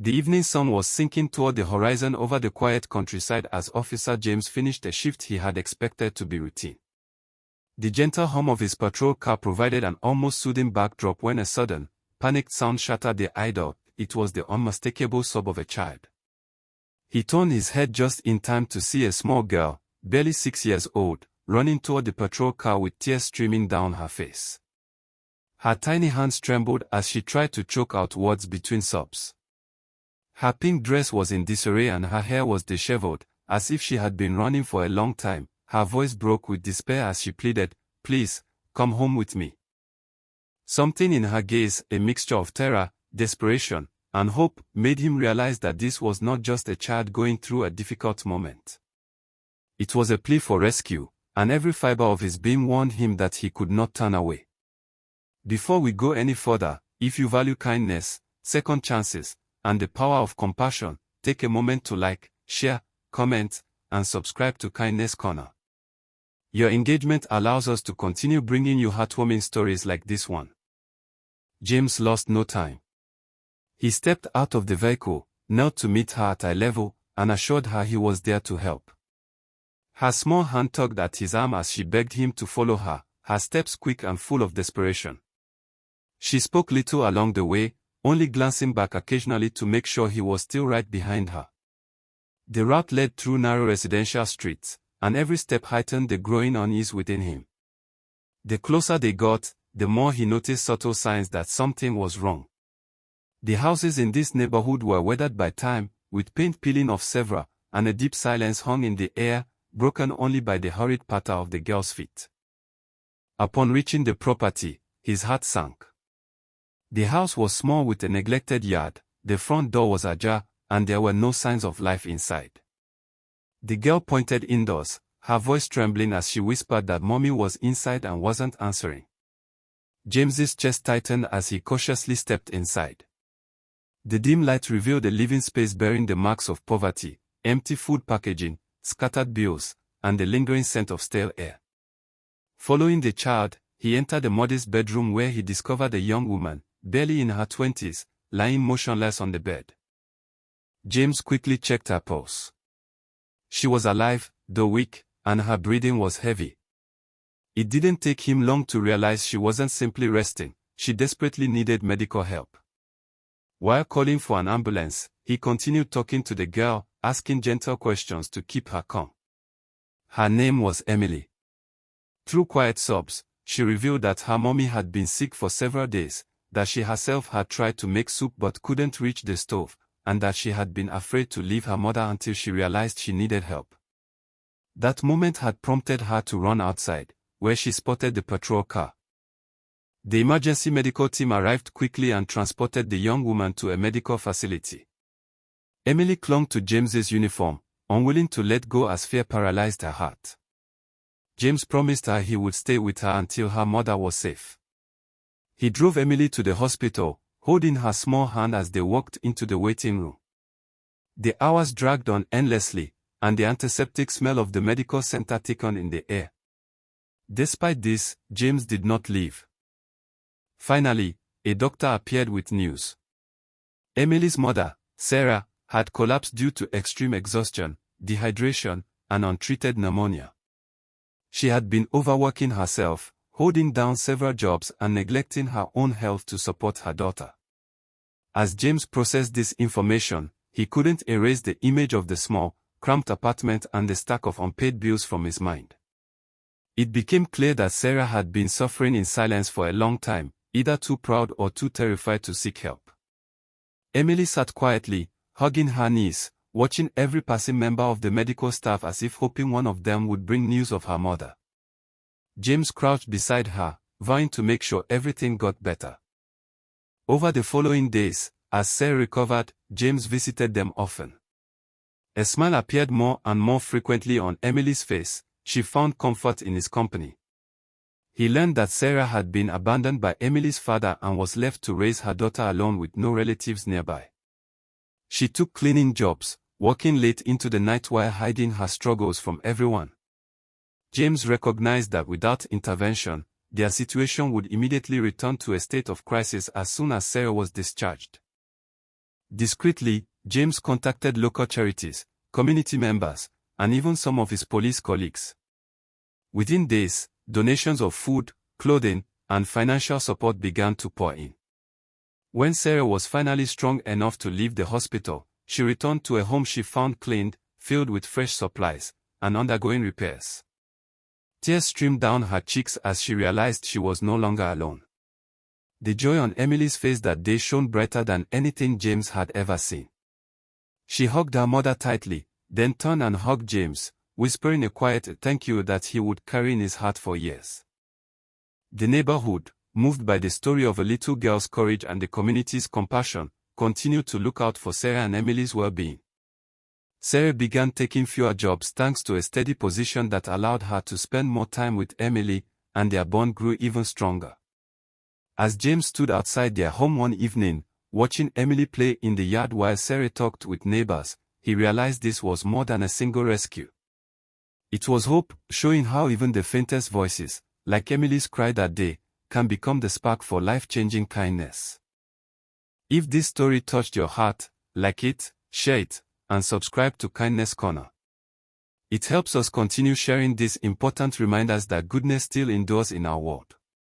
The evening sun was sinking toward the horizon over the quiet countryside as Officer James finished a shift he had expected to be routine. The gentle hum of his patrol car provided an almost soothing backdrop when a sudden, panicked sound shattered the idyll. It was the unmistakable sob of a child. He turned his head just in time to see a small girl, barely 6 years old, running toward the patrol car with tears streaming down her face. Her tiny hands trembled as she tried to choke out words between sobs. Her pink dress was in disarray and her hair was disheveled, as if she had been running for a long time. Her voice broke with despair as she pleaded, "Please, come home with me." Something in her gaze, a mixture of terror, desperation, and hope, made him realize that this was not just a child going through a difficult moment. It was a plea for rescue, and every fiber of his being warned him that he could not turn away. Before we go any further, if you value kindness, second chances, and the power of compassion, take a moment to like, share, comment, and subscribe to Kindness Corner. Your engagement allows us to continue bringing you heartwarming stories like this one. James lost no time. He stepped out of the vehicle, knelt to meet her at eye level, and assured her he was there to help. Her small hand tugged at his arm as she begged him to follow her, her steps quick and full of desperation. She spoke little along the way, only glancing back occasionally to make sure he was still right behind her. The route led through narrow residential streets, and every step heightened the growing unease within him. The closer they got, the more he noticed subtle signs that something was wrong. The houses in this neighborhood were weathered by time, with paint peeling off several, and a deep silence hung in the air, broken only by the hurried patter of the girl's feet. Upon reaching the property, his heart sank. The house was small with a neglected yard, the front door was ajar, and there were no signs of life inside. The girl pointed indoors, her voice trembling as she whispered that Mommy was inside and wasn't answering. James's chest tightened as he cautiously stepped inside. The dim light revealed a living space bearing the marks of poverty, empty food packaging, scattered bills, and the lingering scent of stale air. Following the child, he entered a modest bedroom where he discovered a young woman, barely in her 20s, lying motionless on the bed. James quickly checked her pulse. She was alive, though weak, and her breathing was heavy. It didn't take him long to realize she wasn't simply resting, she desperately needed medical help. While calling for an ambulance, he continued talking to the girl, asking gentle questions to keep her calm. Her name was Emily. Through quiet sobs, she revealed that her mommy had been sick for several days, that she herself had tried to make soup but couldn't reach the stove, and that she had been afraid to leave her mother until she realized she needed help. That moment had prompted her to run outside, where she spotted the patrol car. The emergency medical team arrived quickly and transported the young woman to a medical facility. Emily clung to James's uniform, unwilling to let go as fear paralyzed her heart. James promised her he would stay with her until her mother was safe. He drove Emily to the hospital, holding her small hand as they walked into the waiting room. The hours dragged on endlessly, and the antiseptic smell of the medical center thickened in the air. Despite this, James did not leave. Finally, a doctor appeared with news. Emily's mother, Sarah, had collapsed due to extreme exhaustion, dehydration, and untreated pneumonia. She had been overworking herself, holding down several jobs and neglecting her own health to support her daughter. As James processed this information, he couldn't erase the image of the small, cramped apartment and the stack of unpaid bills from his mind. It became clear that Sarah had been suffering in silence for a long time, either too proud or too terrified to seek help. Emily sat quietly, hugging her knees, watching every passing member of the medical staff as if hoping one of them would bring news of her mother. James crouched beside her, vowing to make sure everything got better. Over the following days, as Sarah recovered, James visited them often. A smile appeared more and more frequently on Emily's face. She found comfort in his company. He learned that Sarah had been abandoned by Emily's father and was left to raise her daughter alone with no relatives nearby. She took cleaning jobs, working late into the night while hiding her struggles from everyone. James recognized that without intervention, their situation would immediately return to a state of crisis as soon as Sarah was discharged. Discreetly, James contacted local charities, community members, and even some of his police colleagues. Within days, donations of food, clothing, and financial support began to pour in. When Sarah was finally strong enough to leave the hospital, she returned to a home she found cleaned, filled with fresh supplies, and undergoing repairs. Tears streamed down her cheeks as she realized she was no longer alone. The joy on Emily's face that day shone brighter than anything James had ever seen. She hugged her mother tightly, then turned and hugged James, whispering a quiet thank you that he would carry in his heart for years. The neighborhood, moved by the story of a little girl's courage and the community's compassion, continued to look out for Sarah and Emily's well-being. Sarah began taking fewer jobs thanks to a steady position that allowed her to spend more time with Emily, and their bond grew even stronger. As James stood outside their home one evening, watching Emily play in the yard while Sarah talked with neighbors, he realized this was more than a single rescue. It was hope, showing how even the faintest voices, like Emily's cry that day, can become the spark for life-changing kindness. If this story touched your heart, like it, share it, and subscribe to Kindness Corner. It helps us continue sharing these important reminders that goodness still endures in our world.